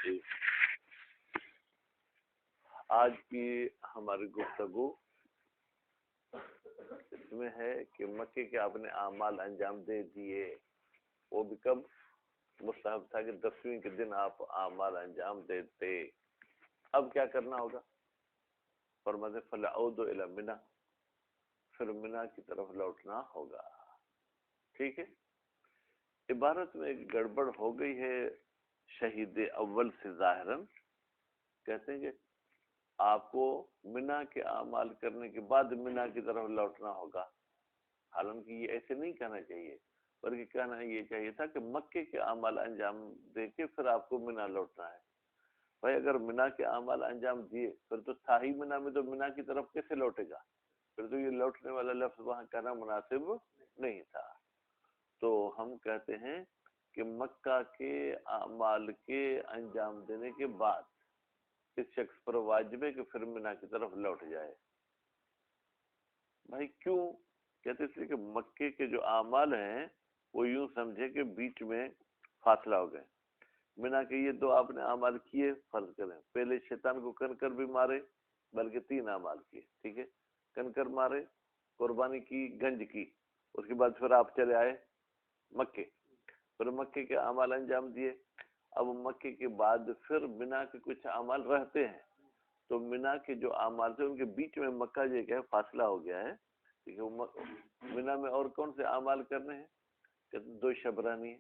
جی آج کی ہماری گفتگو اس میں ہے کہ مکے کے آپ نے اعمال انجام دے دیے، وہ بھی کب مستحب تھا کہ 10ویں کے دن آپ اعمال انجام دیتے، اب کیا کرنا ہوگا؟ فرماتے فَلْيَعُودُوا إِلَىٰ مِنَىٰ، پھر منا کی طرف لوٹنا ہوگا. ٹھیک ہے، عبارت میں ایک گڑبڑ ہو گئی ہے شہید اول سے ظاہراً. کہتے ہیں کہ آپ کو منا کے اعمال کرنے کے بعد منا کی طرف لوٹنا ہوگا، حالانکہ یہ ایسے نہیں کہنا چاہیے، بلکہ کہنا یہ چاہیے تھا کہ مکے کے اعمال انجام دے کے پھر آپ کو منا لوٹنا ہے. بھائی اگر منا کے اعمال انجام دیے پھر تو تھا ہی منا میں، تو منا کی طرف کیسے لوٹے گا؟ پھر تو یہ لوٹنے والا لفظ وہاں کہنا مناسب نہیں تھا. تو ہم کہتے ہیں کہ مکہ کے اعمال کے انجام دینے کے بعد اس شخص پر واجب ہے کہ پھر منا کی طرف لوٹ جائے. بھائی کیوں؟ کہتے اس لیے کہ مکے کے جو اعمال ہیں وہ یوں سمجھے کہ بیچ میں فاصلہ ہو گئے. منا کے یہ 2 آپ نے اعمال کیے، فرض کریں پہلے شیطان کو کنکر بھی مارے، بلکہ 3 اعمال کیے، ٹھیک ہے، کنکر مارے، قربانی کی، گنج کی، اس کے بعد پھر آپ چلے آئے مکے، پھر مکے کے اعمال انجام دیے. اب مکے کے بعد پھر منا کے کچھ اعمال رہتے ہیں، تو منا کے جو اعمال تھے ان کے بیچ میں مکہ جو ہے فاصلہ ہو گیا ہے. ٹھیک ہے، منا میں اور کون سے اعمال کرنے ہیں؟ کہ 2 شب رہنی ہے،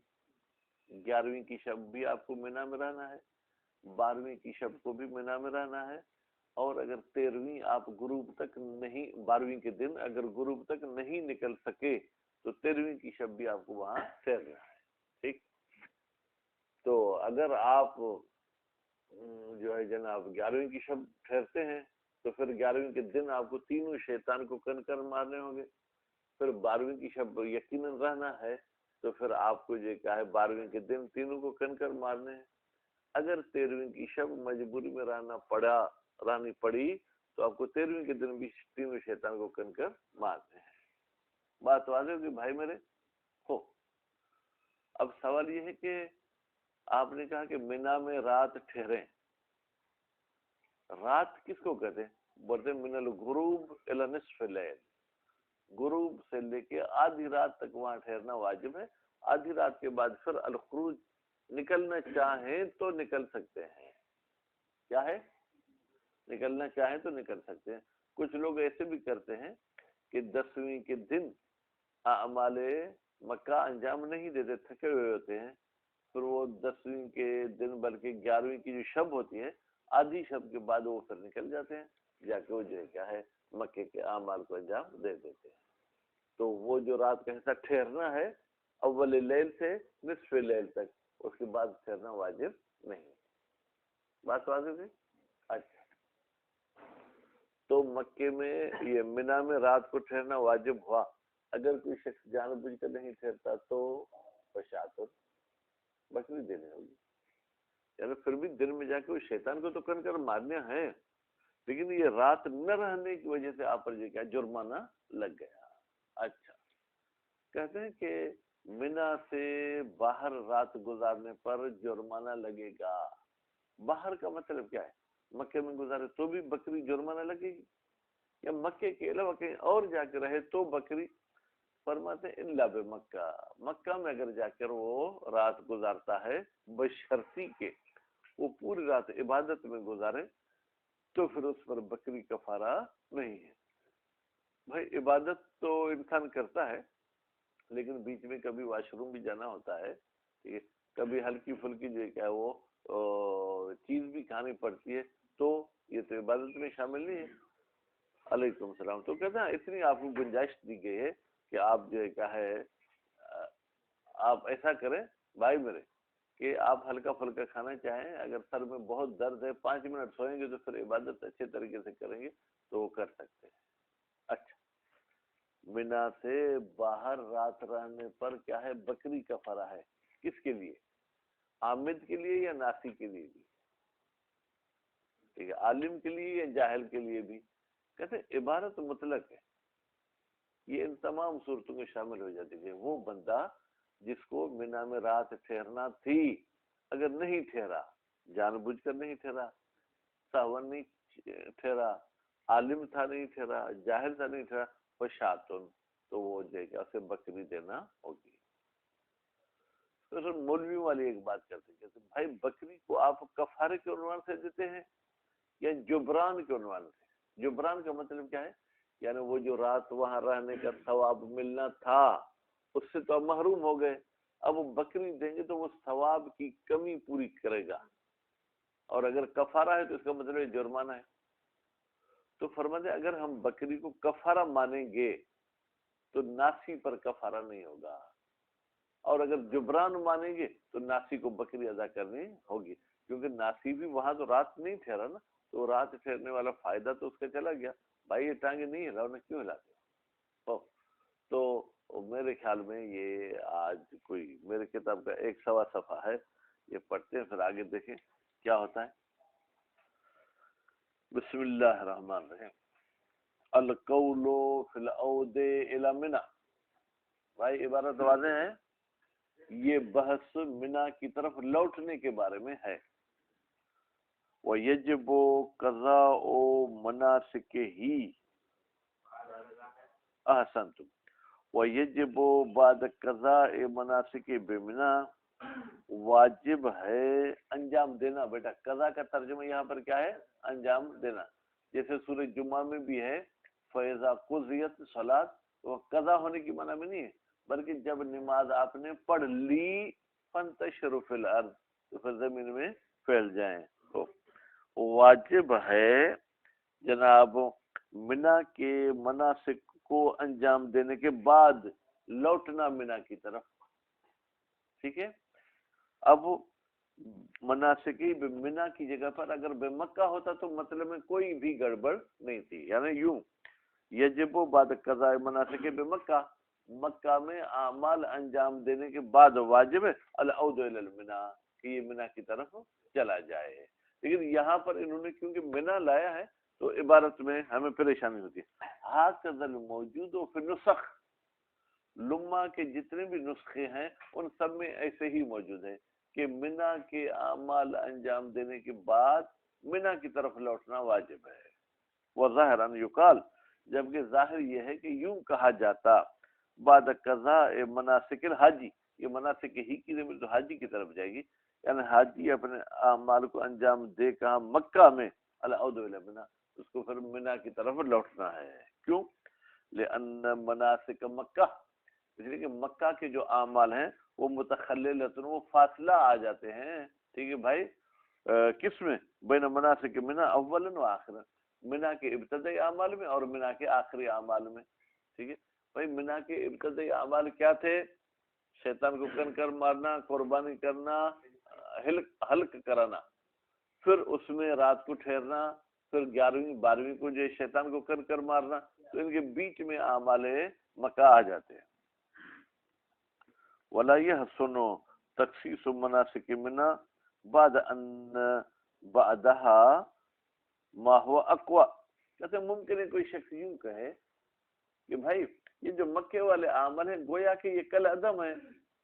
11ویں کی شب بھی آپ کو منا میں رہنا ہے، 12ویں کی شب کو بھی منا میں رہنا ہے، اور اگر 13ویں آپ غروب تک نہیں، 12ویں کے دن اگر غروب تک نہیں نکل سکے تو 13ویں کی شب بھی آپ کو وہاں ٹھہرنا ہے. ٹھیک، تو اگر آپ جو ہے جناب 11ویں کی شب ٹھہرتے ہیں تو پھر 11ویں کے دن آپ کو تینوں شیطان کو کنکر مارنے ہوں گے. پھر 12ویں کی شب یقیناً رہنا ہے تو پھر آپ کو یہ کیا ہے 12ویں کے دن تینوں کو کنکر مارنے ہیں. اگر 13ویں کی شب مجبوری میں رہنی پڑی تو آپ کو 13ویں کے دن بھی تینوں شیطان کو کنکر مارنے ہیں. بات واضح ہوگی بھائی میرے ہو. اب سوال یہ ہے کہ آپ نے کہا کہ منا میں رات ٹھہریں. رات کس کو کہتے ہیں؟ بولتے ہیں من الغروب الی نصف اللیل، غروب سے لے کے آدھی رات تک وہاں ٹھہرنا واجب ہے. آدھی رات کے بعد پھر الخروج، نکلنا چاہیں تو نکل سکتے ہیں. کیا ہے؟ نکلنا چاہیں تو نکل سکتے ہیں. کچھ لوگ ایسے بھی کرتے ہیں کہ 10ویں کے دن اعمال مکہ انجام نہیں دیتے، تھکے ہوئے ہوتے ہیں، پھر وہ 10ویں کے دن بلکہ 11ویں کی جو شب ہوتی ہے آدھی شب کے بعد وہ پھر نکل جاتے ہیں، جا کے وہ جو ہے کیا ہے مکے کے اعمال کو انجام دے دیتے ہیں. تو وہ جو رات کا حصہ ٹھہرنا ہے اول لیل سے نصف لیل تک، اس کے بعد ٹھہرنا واجب نہیں. بات واضح ہے؟ اچھا، تو مکے میں یہ منا میں رات کو ٹھہرنا واجب ہوا. اگر کوئی شخص جان بوجھ کر نہیں ٹھہرتا تو بشاطر بکری دینے ہوگی. یعنی پھر بھی دن میں جا کے وہ شیطان کو تو کنکر مارنے ہیں، لیکن یہ رات نہ رہنے کی وجہ سے آپ پر یہ کیا جرمانہ لگ گیا. اچھا، کہتے ہیں کہ منا سے باہر رات گزارنے پر جرمانہ لگے گا. باہر کا مطلب کیا ہے؟ مکے میں گزارے تو بھی بکری جرمانہ لگے گی، یا مکے کے علاوہ کہیں اور جا کے رہے تو بکری؟ فرماتے ہیں الا بمکہ، مکہ میں اگر جا کر وہ رات گزارتا ہے بشرطی کے وہ پوری رات عبادت میں گزارے تو پھر اس پر بکری کفارہ نہیں ہے. بھائی عبادت تو انسان کرتا ہے، لیکن بیچ میں کبھی واش روم بھی جانا ہوتا ہے، ٹھیک ہے، کبھی ہلکی پھلکی جو کیا وہ چیز بھی کھانی پڑتی ہے، تو یہ تو عبادت میں شامل نہیں ہے. علیکم السلام. تو کہتے ہیں اتنی آپ کو گنجائش دی گئی ہے کہ آپ جو ہے کیا ہے آپ ایسا کریں بھائی میرے کہ آپ ہلکا پھلکا کھانا چاہیں، اگر سر میں بہت درد ہے 5 منٹ سوئیں گے تو پھر عبادت اچھے طریقے سے کریں گے تو وہ کر سکتے ہیں. اچھا، منا سے باہر رات رہنے پر کیا ہے بکری کفارہ ہے. کس کے لیے؟ عامد کے لیے یا ناسی کے لیے بھی؟ ٹھیک ہے، عالم کے لیے یا جاہل کے لیے بھی؟ کہتے ہیں عبارت مطلق ہے، یہ ان تمام صورتوں میں شامل ہو جاتی ہے. وہ بندہ جس کو منا میں رات ٹھہرنا تھی اگر نہیں ٹھہرا جان بوجھ کر نہیں ٹھہرا، سہون نہیں ٹھہرا، عالم تھا نہیں ٹھہرا، جاہل تھا نہیں ٹھہرا، فشاتن، تو وہ جو کہ اسے بکری دینا ہوگی۔ تو سر مولوی والی ایک بات کرتے ہیں، کہتے ہیں بھائی بکری کو آپ کفارے کے عنوان سے دیتے ہیں یا جبران کے عنوان سے؟ جبران کا مطلب کیا ہے؟ یعنی وہ جو رات وہاں رہنے کا ثواب ملنا تھا اس سے تو اب محروم ہو گئے، اب وہ بکری دیں گے تو وہ ثواب کی کمی پوری کرے گا، اور اگر کفارہ ہے تو اس کا مطلب ہے جرمانہ ہے۔ تو فرماتے ہیں اگر ہم بکری کو کفارہ مانیں گے تو ناسی پر کفارہ نہیں ہوگا، اور اگر جبران مانیں گے تو ناسی کو بکری ادا کرنی ہوگی، کیونکہ ناسی بھی وہاں تو رات نہیں ٹھہرا نا، تو رات ٹھہرنے والا فائدہ تو اس کا چلا گیا۔ بھائی یہ ٹانگیں نہیں ہلا، انہیں کیوں ہلا دیا؟ تو میرے خیال میں یہ آج کوئی میرے کتاب کا 1.25 صفحہ ہے، یہ پڑھتے ہیں پھر آگے دیکھیں کیا ہوتا ہے۔ بسم اللہ الرحمن الرحیم۔ القول فی العود الی منی، بھائی عبارت واضح ہے، یہ بحث منی کی طرف لوٹنے کے بارے میں ہے۔ وَيَجِبُ قَضَاءُ مَنَاسِكِهِ، احسنتم، وَيَجِبُ بعد قضاء مناسک بمنی، واجب ہے انجام دینا۔ بیٹا قضا کا ترجمہ یہاں پر کیا ہے؟ انجام دینا۔ جیسے سورہ جمعہ میں بھی ہے فَإِذَا قُضِيَتِ الصَّلَاةُ، وہ قضا ہونے کی معنی میں نہیں ہے، بلکہ جب نماز آپ نے پڑھ لی فَانْتَشِرُوا فِي الْأَرْضِ، تو پھر زمین میں پھیل جائیں۔ تو واجب ہے جناب منی کے مناسک کو انجام دینے کے بعد لوٹنا منی کی طرف، ٹھیک ہے۔ اب مناسکی منی کی جگہ پر اگر بے مکہ ہوتا تو مطلب میں کوئی بھی گڑبڑ نہیں تھی، یعنی یوں یجب بعد قضاء مناسک بے مکہ، مکہ میں اعمال انجام دینے کے بعد واجب ہے العود الی المنی، کہ یہ منی کی طرف چلا جائے۔ لیکن یہاں پر انہوں نے کیونکہ منی لایا ہے تو عبارت میں ہمیں پریشانی ہوتی ہے۔ ہاکذا الموجود فی النسخ، لما کے جتنے بھی نسخے ہیں ان سب میں ایسے ہی موجود ہے کہ منی کے اعمال انجام دینے کے بعد منی کی طرف لوٹنا واجب ہے۔ وظاہراً یقال، جبکہ ظاہر یہ ہے کہ یوں کہا جاتا بعد قضاء مناسک الحج، یہ مناسک ہی کی ضمیر تو حاجی کی طرف جائے گی، یعنی حاجی اپنے اعمال کو انجام دے کہاں مکہ میں العود الی منی، اس کو پھر منی کی طرف لوٹنا ہے۔ کیوں؟ لأن مناسک مکہ، اس لیے کہ مکہ کے جو اعمال ہیں وہ متخللتن، وہ فاصلہ آ جاتے ہیں، ٹھیک ہے بھائی، کس میں؟ بین مناسک منی اولا و آخرا، منی کے ابتدائی اعمال میں اور منی کے آخری اعمال میں، ٹھیک ہے بھائی۔ منی کے ابتدائی اعمال کیا تھے؟ شیطان کو کنکر مارنا، قربانی کرنا، حلق کرانا، پھر اس میں رات کو ٹھہرنا، پھر 11ویں 12ویں کو جو شیطان کو کنکر مارنا، تو ان کے بیچ میں اعمال مکہ آ جاتے ہیں۔ ولا يحسن تخصیص مناسک منی بعد ان بعدها ما هو اقوى، کہتے ہیں ممکن ہے کوئی شخص یوں کہے کہ بھائی یہ جو مکے والے اعمال ہیں گویا کہ یہ کل عدم ہے،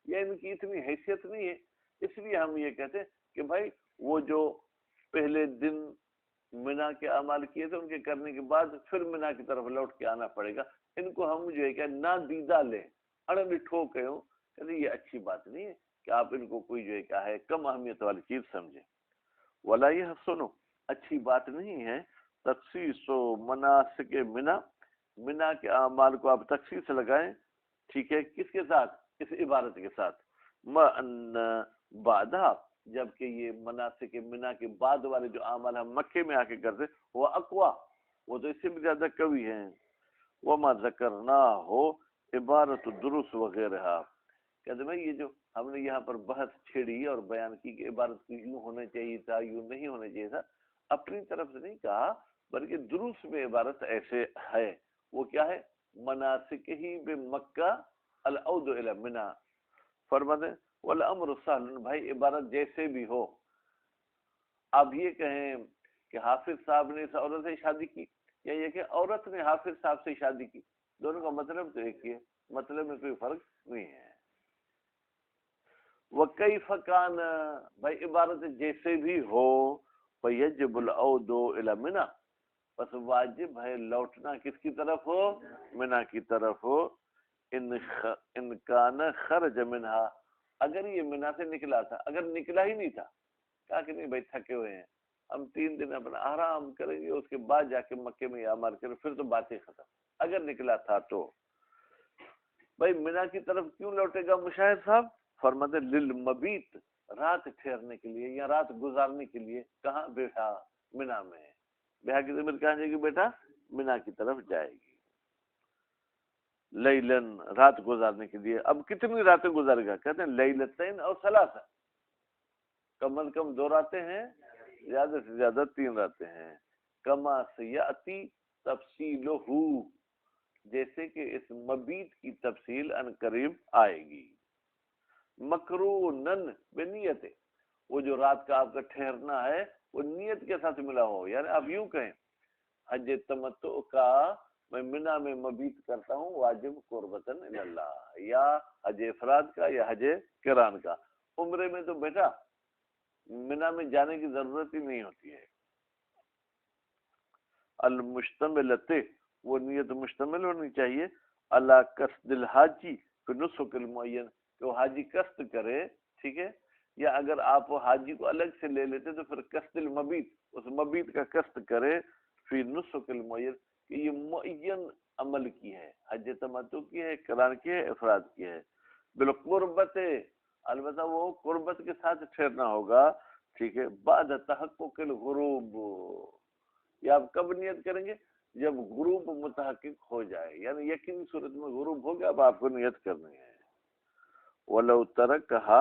یا ان کی اتنی حیثیت نہیں ہے، اس لیے ہم یہ کہتے ہیں کہ بھائی وہ جو پہلے دن منی کے اعمال کیے تھے ان کے کرنے کے بعد پھر منی کی طرف لوٹ کے آنا پڑے گا، ان کو ہم جو ہے کہ نادیدہ لیں، اڑ ٹھو کے ہوں، کہ یہ اچھی بات نہیں ہے کہ آپ ان کو کوئی جو ہے کیا ہے کم اہمیت والی چیز سمجھیں۔ ولا يحسن، اچھی بات نہیں ہے تخصیص و مناسک منی، منی کے اعمال کو آپ تخصیص لگائیں، ٹھیک ہے، کس کے ساتھ؟ اس عبارت کے ساتھ، ما ان بعدہ، جبکہ یہ مناسک منی کے بعد والے جو اعمال ہم مکے میں آ کے کرتے وہ اقوا، وہ تو اس سے بھی زیادہ قوی ہیں۔ وما ذکرنا ہو عبارت درست وغیرہ، کہتے ہیں یہ جو ہم نے یہاں پر بحث چھیڑی اور بیان کی کہ عبارت کو یوں ہونا چاہیے تھا، یوں نہیں ہونا چاہیے تھا، اپنی طرف سے نہیں کہا، بلکہ دروس میں عبارت ایسے ہے۔ وہ کیا ہے؟ مناسک ہی بمکہ العود الی منی، فرماتے والامر سہل، بھائی عبارت جیسے بھی ہو، آپ یہ کہیں کہ حافظ صاحب نے اس عورت سے شادی کی، یا یہ کہ عورت نے حافظ صاحب سے شادی کی، دونوں کا مطلب تو ایک ہی ہے، مطلب میں کوئی فرق نہیں ہے۔ وکیف کان، بھائی عبارت جیسے بھی ہو، فیجب العود الی منی، بس واجب ہے لوٹنا کس کی طرف ہو؟ منی کی طرف ہو۔ ان کان خرج منہا، اگر یہ منی سے نکلا تھا، اگر نکلا ہی نہیں تھا، کہا کہ نہیں بھائی تھکے ہوئے ہیں، ہم 3 دن اپنا آرام کریں گے، اس کے بعد جا کے مکے میں اعمال کریں، پھر تو باتیں ختم۔ اگر نکلا تھا تو بھائی منی کی طرف کیوں لوٹے گا مشاہد صاحب؟ فرماتے للمبیت، رات ٹھہرنے کے لیے یا رات گزارنے کے لیے۔ کہاں؟ بیٹھا منی میں، بیٹھا کی ضمیر کہاں جائے گی بیٹا؟ منی کی طرف جائے گی، لیلن، رات گزارنے کے لیے۔ اب کتنی راتیں گزارے گا؟ کہتے ہیں لیلتین اور ثلاثہ، کم از کم 2 راتیں ہیں، زیادہ سے زیادہ 3 راتیں ہیں۔ کما سیاتی تفصیلہ، جیسے کہ اس مبیت کی تفصیل ان قریب آئے گی۔ مکرونن بنیت، وہ جو رات کا آپ کا ٹھہرنا ہے وہ نیت کے ساتھ ملا ہو، یعنی آپ یوں کہیں حج تمتع کا میں منی میں مبیت کرتا ہوں واجب قربتاً الی اللہ، یا حج افراد کا یا حج قران کا۔ عمرے میں تو بیٹا منی میں جانے کی ضرورت ہی نہیں ہوتی ہے۔ المشتملت، وہ نیت مشتمل ہونی چاہیے اللہ قصد الحاجی فی نسک المعین، کہ وہ حاجی قصد کرے، ٹھیک ہے؟ یا اگر آپ حاجی کو الگ سے لے لیتے تو پھر قصد المبیت، اس مبیت کا قصد کرے فی نسک المعین، کہ یہ معین عمل کی ہے، حج تمتع کی ہے، قران کی ہے، افراد کی ہے، بالقربت، البتہ وہ قربت کے ساتھ ٹھہرنا ہوگا، ٹھیک ہے؟ بعد تحقق الغروب، یا آپ کب نیت کریں گے؟ جب غروب متحقق ہو جائے، یعنی یقینی صورت میں غروب ہو گیا، اب آپ کو نیت کرنی ہے۔ وَلَوْ تَرَكَهَا،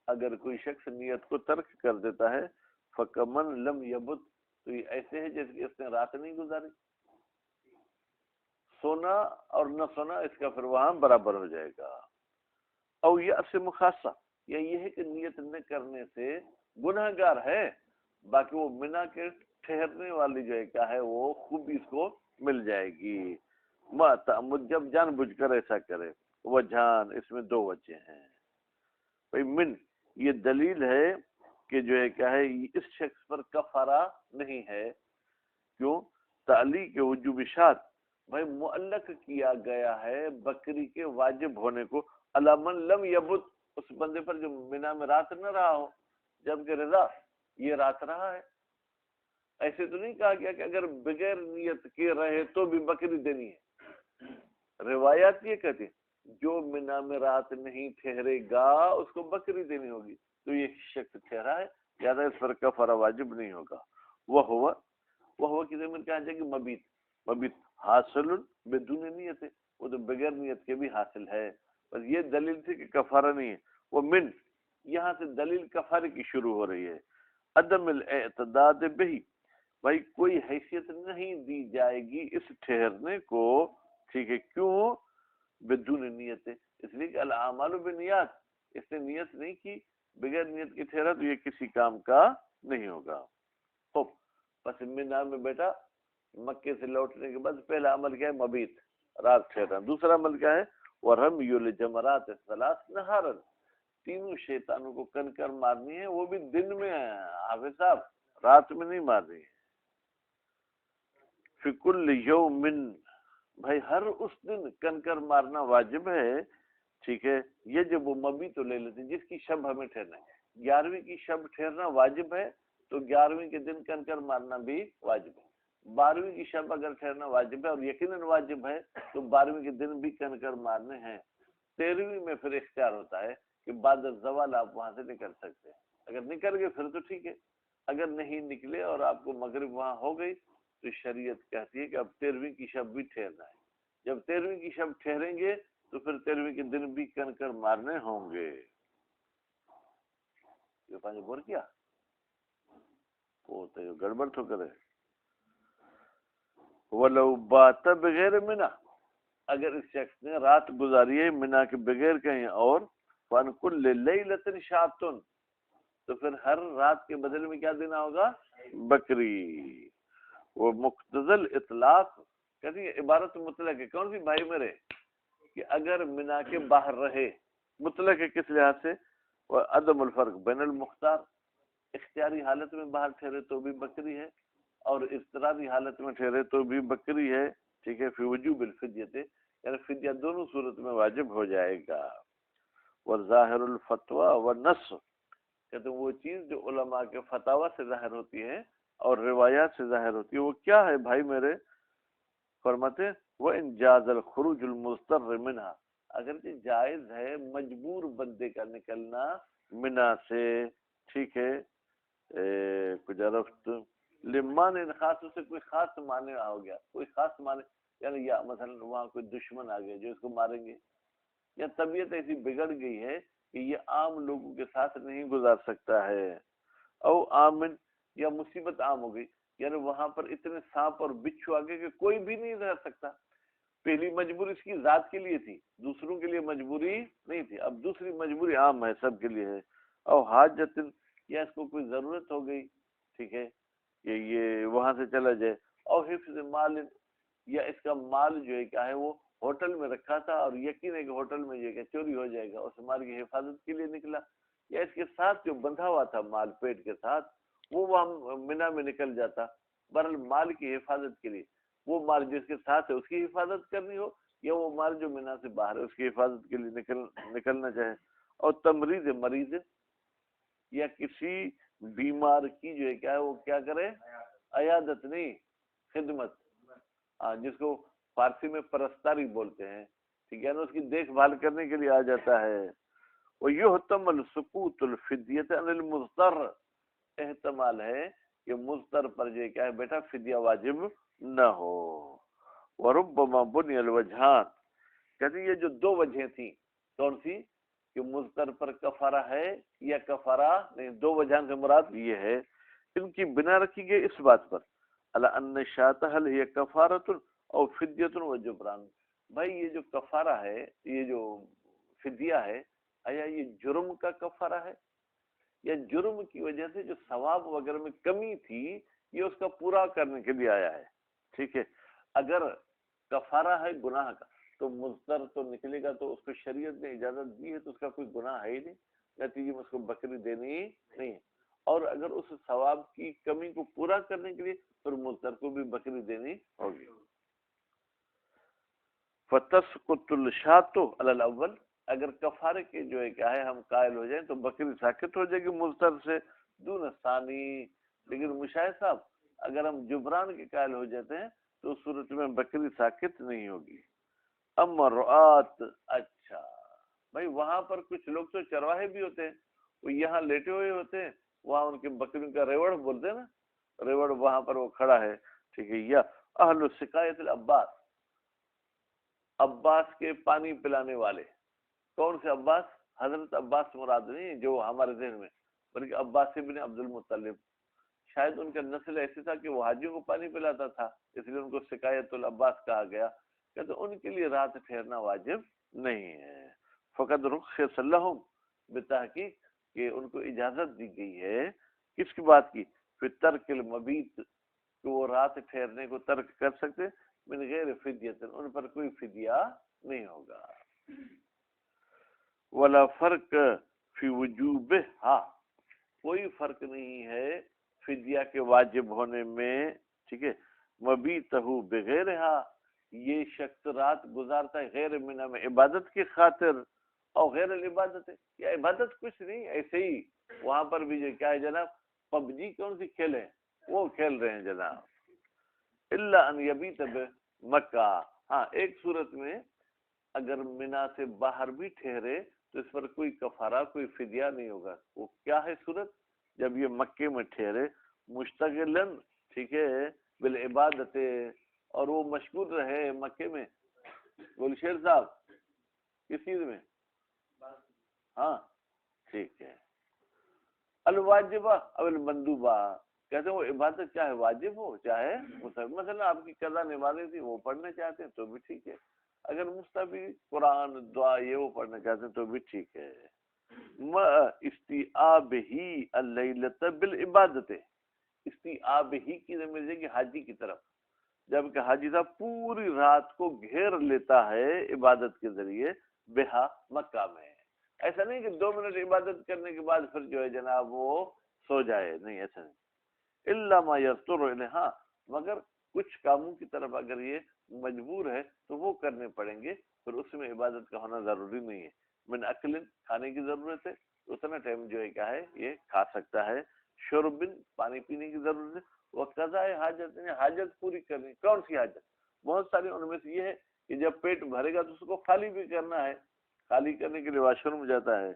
اگر کوئی شخص نیت کو ترک کر دیتا ہے، فَكَمَنْ لَمْ يَبُتْ، تو یہ ایسے ہے جیسے کہ اس نے رات نہیں گزاری، سونا اور نہ سونا اس کا پھر وہاں برابر ہو جائے گا۔ او یأس مخاصہ، یا یہ ہے کہ نیت نہ کرنے سے گناہ گار ہے، باقی وہ منی کے ٹھہرنے والی جو ہے کیا ہے وہ خوبی اس کو مل جائے گی۔ ما تعمد، جب جان بوجھ کر ایسا کرے۔ وجہان، اس میں 2 وجہ ہیں۔ بھئی من، یہ دلیل ہے کہ جو ہے کیا ہے اس شخص پر کفارہ نہیں ہے، کیوں؟ تعلیق وجوب شات، بھائی معلق کیا گیا ہے بکری کے واجب ہونے کو علی من لم یبت، اس بندے پر جو منی میں رات نہ رہا ہو، جبکہ رضا یہ رات رہا ہے۔ ایسے تو نہیں کہا گیا کہ اگر بغیر نیت کے رہے تو بھی بکری دینی ہے، روایات یہ کہتے ہیں جو منی میں رات نہیں ٹھہرے گا اس کو بکری دینی ہوگی، تو یہ شخص ٹھہرا ہے، زیادہ اس پر کفارہ واجب نہیں ہوگا۔ وہ کی ضمیر کہاں جائے گی؟ مبیت، مبیت حاصل بدون نیت ہے، وہ تو بغیر نیت کے بھی حاصل ہے، بس یہ دلیل تھی کہ کفارہ نہیں ہے۔ وہ من، یہاں سے دلیل کفارے کی شروع ہو رہی ہے۔ عدم الاعتداد بہی، بھائی کوئی حیثیت نہیں دی جائے گی اس ٹھہرنے کو، ٹھیک ہے؟ کیوں؟ بدون نیت ہے، اس لیے کہ الاعمال بالنیات، اس نے نیت نہیں کی، بغیر نیت کے ٹھہرا تو یہ کسی کام کا نہیں ہوگا۔ خوب، بس منی میں بیٹا مکے سے لوٹنے کے بعد پہلا عمل کیا ہے؟ مبیت، رات ٹھہرنا۔ دوسرا عمل کیا ہے؟ وَرَمْيُ الْجَمَرَاتِ الثَّلَاثِ نَهَارًا، 3 شیطانوں کو کنکر مارنی ہے، وہ بھی دن میں ہے حافظ صاحب، رات میں نہیں مارنی ہے۔ فی کل یوم، بھائی ہر اس دن کنکر مارنا واجب ہے، ٹھیک ہے؟ یہ جب وہ مبیت لے لیتے، جس کی شب ہمیں ٹھہرنا ہے، 11ویں کی شب ٹھہرنا واجب ہے تو 11ویں کے دن کنکر مارنا بھی واجب ہے۔ 12ویں کی شب اگر ٹھہرنا واجب ہے اور یقیناً واجب ہے تو 12ویں کے دن بھی کنکر مارنے ہیں۔ 13ویں میں پھر اختیار ہوتا ہے کہ بعد الزوال آپ وہاں سے نکل سکتے ہیں، اگر نکل گئے پھر تو ٹھیک ہے، اگر نہیں نکلے اور آپ کو مغرب وہاں ہو گئی تو شریعت کہتی ہے کہ اب 13ویں کی شب بھی ٹھہرنا ہے۔ جب 13ویں کی شب ٹھہریں گے تو پھر 13ویں کے دن بھی کنکر مارنے ہوں گے۔ یہ پانی بور کیا وہ تو گڑبڑ تو کرے۔ وَلَوْ بَاتَ بغیر منی، اگر اس شخص نے رات گزاری ہے منی کے بغیر کہیں اور، فَان كُلِّ لَيْلَةٍ شَاةٌ، تو پھر ہر رات کے بدل میں کیا دینا ہوگا؟ بکری۔ وہ مقتضل اطلاق، کہتی ہے عبارت مطلق ہے، کون سی بھائی میرے؟ کہ اگر منی کے باہر رہے، مطلق ہے کس لحاظ سے؟ عدم الفرق بین المختار، اختیاری حالت میں باہر ٹھہرے تو بھی بکری ہے اور اضطراری حالت میں ٹھہرے تو بھی بکری ہے، ٹھیک ہے، فی وجوب الفدیہ، یعنی فدیہ دونوں صورت میں واجب ہو جائے گا۔ والظاہر الفتوی والنص، کہتے ہیں وہ چیز جو علماء کے فتاوی سے ظاہر ہوتی ہے اور روایات سے ظاہر ہوتی ہے، وہ کیا ہے بھائی میرے؟ فرماتے وَإِنْ جَازَ الْخُرُوجُ الْمُضْطَرِّ مِنْهَا، اگرچہ جائز ہے مجبور بندے کا نکلنا منا سے، ٹھیک ہے، کچھ عرفت لمان خاص، سے کوئی خاص معنی ہو گیا، کوئی خاص معنی، یعنی یا مثلا وہاں کوئی دشمن آ گئے جو اس کو ماریں گے، یا طبیعت ایسی بگڑ گئی ہے کہ یہ عام لوگوں کے ساتھ نہیں گزار سکتا ہے، او آمن، یا مصیبت عام ہو گئی، یعنی وہاں پر اتنے سانپ اور بچھو آگے کہ کوئی بھی نہیں رہ سکتا۔ پہلی مجبوری اس کی ذات کے لیے تھی، دوسروں کے لیے مجبوری نہیں تھی، اب دوسری مجبوری عام ہے، سب کے لیے ہے۔ او حاجت، یا اس کو کوئی ضرورت ہو گئی، ٹھیک ہے، کہ یہ وہاں سے چلا جائے، اور حفظ مال، یا اس کا مال جو ہے کیا ہے وہ ہوٹل میں رکھا تھا اور یقین ہے کہ ہوٹل میں جو ہے کہ چوری ہو جائے گا، اس مال کی حفاظت کے لیے نکلا، یا اس کے ساتھ جو بندھا ہوا تھا مال پیٹ کے ساتھ وہ وہاں منا میں نکل جاتا، بہرحال مال کی حفاظت کے لیے، وہ مال جس کے ساتھ ہے اس کی حفاظت کرنی ہو، یا وہ مال جو منا سے باہر ہے اس کی حفاظت کے لیے نکلنا چاہے۔ اور تمریض مریض، یا کسی بیمار کی جو ہے کیا ہے وہ کیا کرے، عیادت نہیں، خدمت، جس کو فارسی میں پرستاری بولتے ہیں، ٹھیک ہے نا، اس کی دیکھ بھال کرنے کے لیے آ جاتا ہے۔ وَيُحْتَمَلُ سُقُوطُ الْفِدْيَةِ عَنِ الْمُضْطَرِّ، احتمال ہے کہ مضطر پر جو کیا ہے بیٹا فدیہ واجب نہ ہو۔ وَرُبَّمَا بُنِيَ الْوَجْهَانِ، کہتے ہیں یہ جو دو وجہیں تھیں، کون سی؟ کہ مضطر پر کفارہ ہے یا کفارہ نہیں، دو وجہان سے مراد یہ ہے، ان کی بنا رکھی گئی اس بات پر علی ان شاۃ هل هي کفارۃ او فدیۃ و جبران، بھائی یہ جو کفارہ ہے، یہ جو فدیہ ہے، آیا یہ جرم کا کفارہ ہے یا جرم کی وجہ سے جو ثواب وغیرہ میں کمی تھی یہ اس کا پورا کرنے کے لیے آیا ہے، ٹھیک ہے۔ اگر کفارہ ہے گناہ کا تو مضطر تو نکلے گا، تو اس کو شریعت نے اجازت دی ہے تو اس کا کوئی گناہ ہے ہی نہیں، نتیجے میں اس کو بکری دینی نہیں ہے، اور اگر اس ثواب کی کمی کو پورا کرنے کے لیے پھر مضطر کو بھی بکری دینی ہوگی۔ فتسقط الشاۃ علی الاول، اگر کفارے کے جو ہے کیا ہے ہم قائل ہو جائیں تو بکری ساکت ہو جائے گی مضطر سے، دون ثانی، لیکن مشاہد صاحب اگر ہم جبران کے قائل ہو جاتے ہیں تو اس صورت میں بکری ساکت نہیں ہوگی۔ اما رعات، اچھا بھائی وہاں پر کچھ لوگ تو چرواہے بھی ہوتے ہیں، وہ یہاں لیٹے ہوئے ہوتے ہیں، وہاں ان کے بکریوں کا ریوڑ بولتے ہیں نا، ریوڑ وہاں پر وہ کھڑا ہے، ٹھیک ہے، یا اہل سقایت العباس، عباس کے پانی پلانے والے، کون سے عباس؟ حضرت عباس مراد نہیں جو ہمارے ذہن میں، بلکہ عباس ابن عبد المطلب، شاید ان کا نسل ایسے تھا کہ وہ حاجیوں کو پانی پلاتا تھا، اس لیے ان کو سقایت العباس کہا گیا، کہ تو ان کے لیے رات ٹھہرنا واجب نہیں ہے۔ فقط رخص لہم، بتحقیق کہ ان کو اجازت دی گئی ہے، کس کی بات کی؟ پھر ترک المبیت، کہ وہ رات ٹھہرنے کو ترک کر سکتے، من غیر فدیت، ان پر کوئی فدیہ نہیں ہوگا۔ ولا فرق فی وجوبہا، کوئی فرق نہیں ہے فدیہ کے واجب ہونے میں، ٹھیک ہے، مبیتہ بغیرہا، یہ شخص رات گزارتا ہے غیر منہ میں عبادت کی خاطر، اور غیر العبادت ہے، یا عبادت کچھ نہیں، ایسے ہی وہاں پر بھی جو کیا ہے جناب، پب جی کون سی کھیل ہے وہ کھیل رہے ہیں جناب، الا ان یبیت بمکہ، ہاں ایک صورت میں اگر منا سے باہر بھی ٹھہرے تو اس پر کوئی کفارہ کوئی فدیہ نہیں ہوگا، وہ کیا ہے صورت؟ جب یہ مکے میں ٹھہرے مشتغلن، ٹھیک ہے، بالعبادت، اور وہ مشغول رہے مکے میں، گلشیر صاحب کس چیز میں؟ ہاں ٹھیک ہے، الواجبہ او المندوبہ، کہتے ہیں وہ عبادت چاہے واجب ہو چاہے مستحب، مثلا آپ کی قضا نمازیں تھی وہ پڑھنا چاہتے ہیں تو بھی ٹھیک ہے، اگر مستحبی قرآن دعا یہ وہ پڑھنا چاہتے ہیں تو بھی ٹھیک ہے۔ استیعابہ اللیلۃ بالعبادت، استیعاب ہی کی ضمیر ہے کہ حاجی کی طرف، جبکہ حاجی صاحب پوری رات کو گھیر لیتا ہے عبادت کے ذریعے، بہا مکہ میں، ایسا نہیں کہ 2 منٹ عبادت کرنے کے بعد پھر جو ہے جناب وہ سو جائے، نہیں ایسا نہیں۔ الا ما یضطر الیہ، ہاں مگر کچھ کاموں کی طرف اگر یہ مجبور ہے تو وہ کرنے پڑیں گے، پھر اس میں عبادت کا ہونا ضروری نہیں ہے۔ من اکل، کھانے کی ضرورت ہے اتنا ٹائم جو ہے کیا ہے یہ کھا سکتا ہے، شرب، پانی پینے کی ضرورت ہے، وہ قضاء حاجت، حاجت پوری کرنی۔ کون سی حاجت؟ بہت ساری، ان میں سے یہ ہے کہ جب پیٹ بھرے گا تو اس کو خالی بھی کرنا ہے، خالی کرنے کے لیے واش روم جاتا ہے۔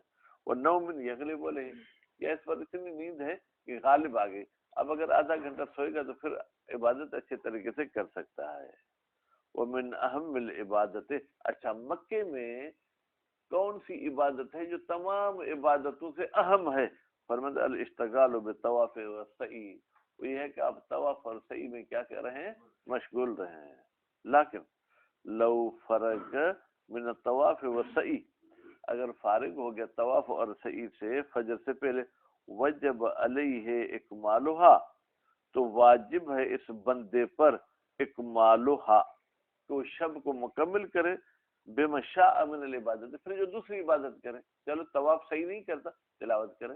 وہ نوم یغلب علیہ، یا اس پر اتنی نیند ہے کہ غالب آ گئی، اب اگر آدھا گھنٹہ سوئے گا تو پھر عبادت اچھے طریقے سے کر سکتا ہے۔ ومن اہم العبادت، اچھا مکے میں کون سی عبادت ہے جو تمام عبادتوں سے اہم ہے؟ فرمایا الاشتغال بالطواف والسعی، وہ یہ ہے کہ آپ طواف اور سعی میں کیا کر رہے ہیں؟ مشغول رہے ہیں۔ لیکن لو فرغ من الطواف والسعی، اگر فارغ ہو گیا طواف اور سعی سے فجر سے پہلے، وجب علیہ اکمالھا، تو واجب ہے اس بندے پر اکمالھا، تو شب کو مکمل کرے، بما شاء من العبادت، پھر جو دوسری عبادت کرے، چلو طواف صحیح نہیں کرتا تلاوت کرے،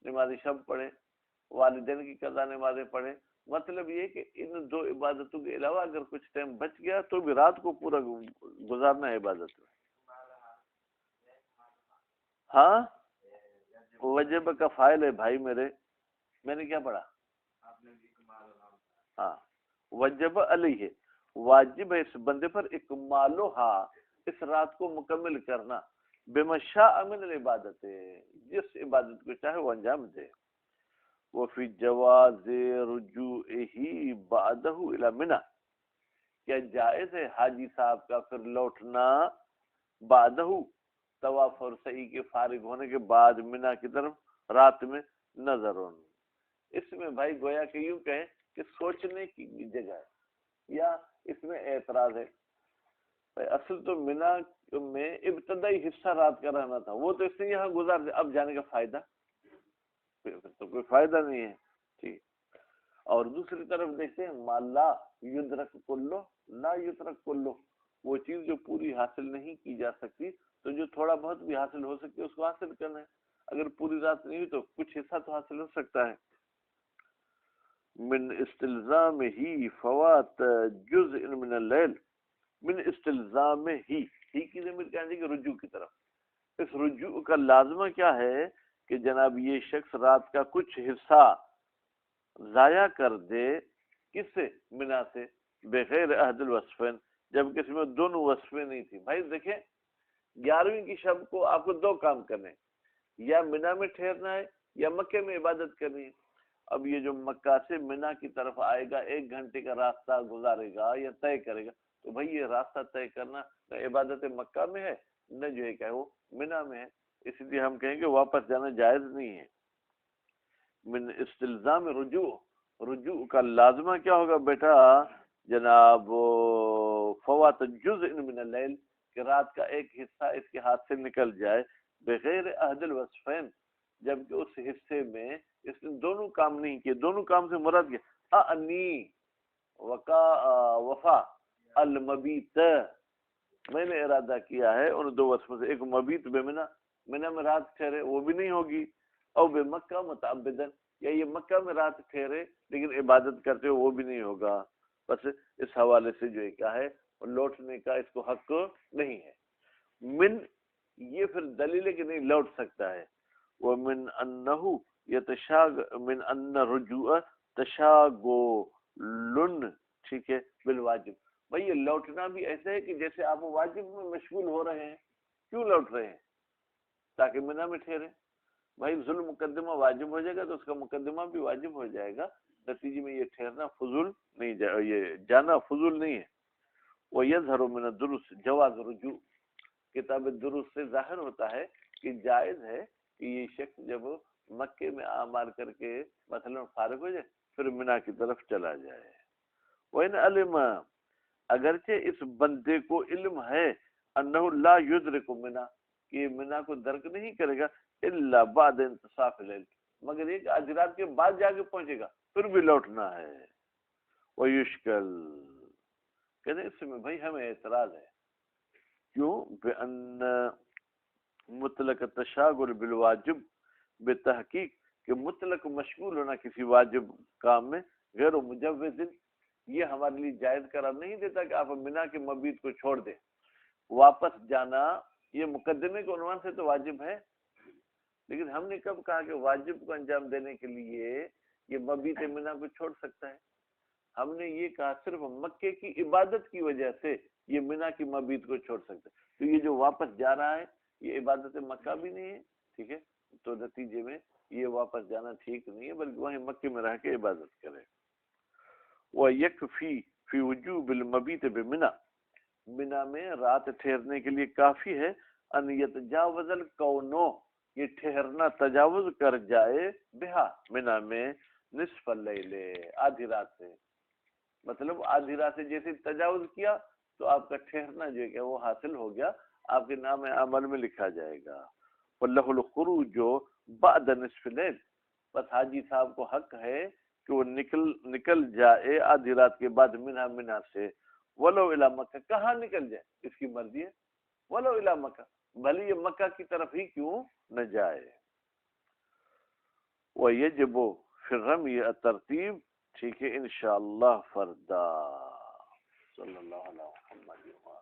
نماز شب پڑھے، والدین کی قضا نمازیں پڑھے، مطلب یہ کہ ان 2 عبادتوں کے علاوہ اگر کچھ ٹائم بچ گیا تو بھی رات کو پورا گزارنا ہے عبادت میں۔ ہاں وجب کا فائل ہے بھائی میرے، میں نے کیا پڑھا؟ ہاں وجب علیہ، واجب ہے اس بندے پر اکمالھا، اس رات کو مکمل کرنا، بما شاء من العبادت، جس عبادت کو چاہے وہ انجام دے۔ وفی جواز رجوعہ بعدہ الی منی، کیا جائز ہے حاجی صاحب کا پھر لوٹنا بعدہ، طواف اور سعی کے فارغ ہونے کے بعد منی کی طرف رات میں؟ نظرون، اس میں بھائی گویا کہ یوں کہیں کہ سوچنے کی جگہ ہے، یا اس میں اعتراض ہے۔ اصل تو منی میں ابتدائی حصہ رات کا رہنا تھا، وہ تو اس نے یہاں گزار دیا، اب جانے کا فائدہ پھر تو کوئی فائدہ نہیں ہے، ٹھیک۔ اور دوسری طرف دیکھتے ہیں ما لا یدرک کلو لا یترک کلو، وہ چیز جو پوری حاصل نہیں کی جا سکتی تو جو تھوڑا بہت بھی حاصل ہو سکتی ہے اس کو حاصل کرنا ہے، اگر پوری رات نہیں ہوئی تو کچھ حصہ تو حاصل ہو سکتا ہے۔ من استلزام ہی فوات جزء من اللیل، من استلزام ہی کی ضمیر کیا ہے کہ رجوع کی طرف، اس رجوع کا لازمہ کیا ہے کہ جناب یہ شخص رات کا کچھ حصہ ضائع کر دے، کس سے؟ منی سے، بغیر احد الوصفین، جب کسی میں دونوں وصفیں نہیں تھی۔ بھائی دیکھیں 11ویں کی شب کو آپ کو 2 کام کرنے، یا منی میں ٹھہرنا ہے یا مکے میں عبادت کرنی ہے۔ اب یہ جو مکہ سے منی کی طرف آئے گا 1 گھنٹے کا راستہ گزارے گا یا طے کرے گا، تو بھائی یہ راستہ طے کرنا نہ عبادت مکہ میں ہے نہ جو ہے کہ وہ منی میں ہے، اس لیے ہم کہیں گے واپس جانا جائز نہیں ہے۔ من استلزام رجوع، رجوع کا لازمہ کیا ہوگا بیٹا جناب؟ فوات جزء من اللیل، کہ رات کا ایک حصہ اس کے ہاتھ سے نکل جائے، بغیر احد الوصفین، جبکہ اس حصے میں اس نے دونوں کام نہیں کیے۔ دونوں کام سے مراد کیا؟ انی وفا المبیت، میں نے ارادہ کیا ہے ان 2 وصفوں سے، ایک مبیت بے منی میں رات ٹھہرے وہ بھی نہیں ہوگی، او بے مکہ متعبدن، یا یہ مکہ میں رات ٹھہرے لیکن عبادت کرتے ہو وہ بھی نہیں ہوگا۔ بس اس حوالے سے جو ہے کیا ہے لوٹنے کا اس کو حق نہیں ہے۔ من یہ پھر دلیل ہے کہ نہیں لوٹ سکتا ہے۔ ومن انہ یتشاغ من ان رجوع تشاغل، ٹھیک ہے، بالواجب، بھئی یہ لوٹنا بھی ایسا ہے کہ جیسے آپ واجب میں مشغول ہو رہے ہیں۔ کیوں لوٹ رہے ہیں؟ تاکہ منی میں ٹھہرے۔ بھائی ظلم مقدمہ واجب ہو جائے گا تو اس کا مقدمہ بھی واجب ہو جائے گا، نتیجے میں یہ ٹھہرنا فضول نہیں، یہ جانا فضول نہیں ہے۔ وَيَظْهَرُ مِنَ الدُّرُسِ جواز رجوع، کتاب الدروس سے ظاہر ہوتا ہے کہ جائز ہے کہ یہ شخص جب مکے میں اعمال کر کے مثلا فارغ ہو جائے پھر منی کی طرف چلا جائے۔ وَإِنْ عَلِمَ، اگرچہ اس بندے کو علم ہے أَنَّهُ لَا يُدْرِكُ مِنَا، کہ منی کو درک نہیں کرے گا، إِلَّا بَعْدَ انتصاف الليل، مگر یہ کہ آج رات کے بعد جا کے پہنچے گا، پھر بھی لوٹنا ہے۔ وَيُشْكَلْ، کہتے ہیں اس میں بھائی ہمیں اعتراض ہے، کیوں؟ بِأَنَّ مطلق تشاغل بالواجب بتحقیق کہ مطلق مشغول ہونا کسی واجب کام میں غیر مجوز، یہ ہمارے لیے جائز قرار نہیں دیتا کہ آپ منا کے مبیت کو چھوڑ دیں۔ واپس جانا یہ مقدمے کے عنوان سے تو واجب ہے، لیکن ہم نے کب کہا کہ واجب کو انجام دینے کے لیے یہ مبیت منا کو چھوڑ سکتا ہے؟ ہم نے یہ کہا صرف مکے کی عبادت کی وجہ سے یہ منا کی مبیت کو چھوڑ سکتا ہے، تو یہ جو واپس جا رہا ہے یہ عبادت مکہ بھی نہیں ہے، ٹھیک ہے، تو نتیجے میں یہ واپس جانا ٹھیک نہیں ہے، بلکہ وہیں مکے میں رہ کے عبادت کرے۔ وَيَكْفِي فِي وُجُوبِ الْمَبِيتِ بِمِنَا، منا میں رات ٹھہرنے کے لیے کافی ہے، ان یتجاوز الکونو، یہ ٹھہرنا تجاوز کر جائے، بہا منا میں، نصف اللیل، آدھی رات سے، مطلب آدھی رات سے جیسے تجاوز کیا تو آپ کا ٹھہرنا جو ہے وہ حاصل ہو گیا، آپ کے نام عمل میں لکھا جائے گا۔ وَلَهُ الْخُرُوجُ بَعْدَ نِصْفِ اللَّيْلِ، بس حاجی صاحب کو حق ہے کہ وہ نکل جائے آدھی رات کے بعد منا سے، وَلَوْ إِلَى مکہ، کہاں نکل جائے اس کی مرضی ہے، وَلَوْ إِلَى مکہ، بھلے یہ مکہ کی طرف ہی کیوں نہ جائے۔ وَيَجِبُ فِي الرَّمْيِ التَّرْتِيبُ، ٹھیک ہے انشاءاللہ فردا۔ صلی اللہ علیہ وسلم۔